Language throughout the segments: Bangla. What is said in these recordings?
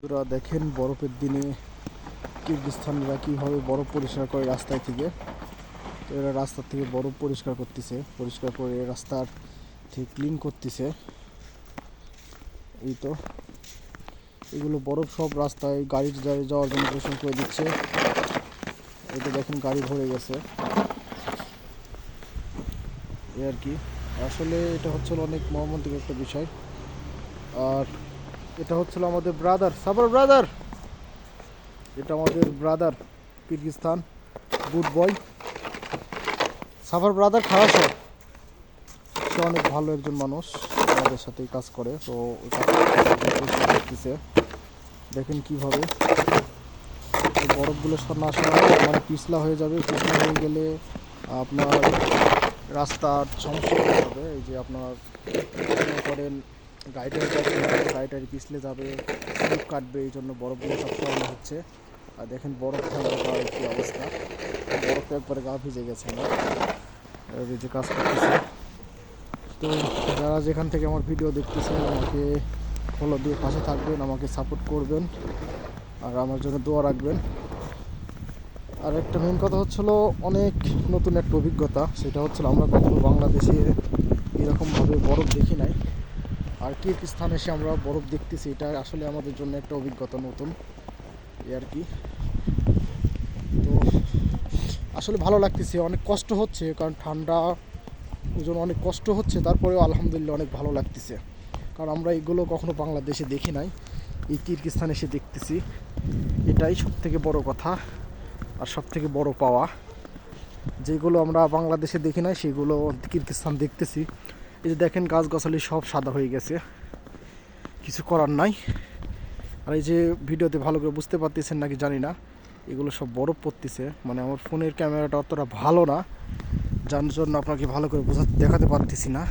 তোরা দেখেন বরফের দিনে কিরগিজস্তানিরা কীভাবে বরফ পরিষ্কার করে রাস্তায় থেকে। তো এরা রাস্তা থেকে বরফ পরিষ্কার করতেছে, পরিষ্কার করে রাস্তার থেকে ক্লিন করতেছে। এই তো এগুলো বরফ সব রাস্তায় গাড়ি যাওয়ার জন্য পরিষ্কার করে দিচ্ছে। এই তো দেখেন গাড়ি ভরে গেছে এই আর কি। আসলে এটা হচ্ছিল অনেক মর্মান্তিক একটা বিষয়। আর এটা হচ্ছিল আমাদের ব্রাদার, সাবার ব্রাদার, এটা আমাদের brother Kyrgyzstan, good boy suffer brother খারাপ। সে অনেক ভালো একজন মানুষ, আমাদের সাথেই কাজ করে। তো করতেছে দেখেন কীভাবে বরফগুলো না সরানো মানে পিছলা হয়ে যাবে। পিছলা হয়ে গেলে আপনার রাস্তার সমস্যা হয়ে যাবে। এই যে আপনার মনে করেন গাড়িটারি পিছলে যাবে, স্লিপ কাটবে, এই জন্য বরফগুলো সব সরানো হচ্ছে। আর দেখেন বরফ খেলার কী অবস্থা, বরফে একবারে গা ভিজে গেছে আমার এই যে কাজ করতেছে। তো যারা যেখান থেকে আমার ভিডিও দেখতেছেন আমাকে ফলো দিয়ে পাশে থাকবেন, আমাকে সাপোর্ট করবেন আর আমার জন্য দোয়া রাখবেন। আর একটা মেন কথা হচ্ছিলো অনেক নতুন একটা অভিজ্ঞতা, সেটা হচ্ছিল আমরা কখনো বাংলাদেশে এরকমভাবে বরফ দেখি নাই। আর কিরগিজস্তানে এসে আমরা বরফ দেখতেছি, এটা আসলে আমাদের জন্য একটা অভিজ্ঞতা নতুন এই আর কি। তো আসলে ভালো লাগতেছে, অনেক কষ্ট হচ্ছে কারণ ঠান্ডা, ওই জন্য অনেক কষ্ট হচ্ছে, তারপরেও আলহামদুলিল্লাহ অনেক ভালো লাগতেছে। কারণ আমরা এগুলো কখনো বাংলাদেশে দেখি নাই, এই কিরগিজস্তানে এসে দেখতেছি, এটাই সবথেকে বড় কথা আর সবথেকে বড় পাওয়া। যেগুলো আমরা বাংলাদেশে দেখি নাই সেগুলো কিরগিজস্তান দেখতেছি। এই যে দেখেন গাছগাছালি সব সাদা হয়ে গেছে, কিছু করার নাই। আর এই যে ভিডিওতে ভালো করে বুঝতে পারতেছেন নাকি জানি না, এগুলো সব বরফ পড়তেছে। মানে আমার ফোনের ক্যামেরাটা অতটা ভালো না, যার জন্য আপনাকে ভালো করে দেখাতে পারতেছি না।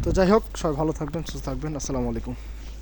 তো যাই হোক, সবাই ভালো থাকবেন, সুস্থ থাকবেন। আসসালামু আলাইকুম।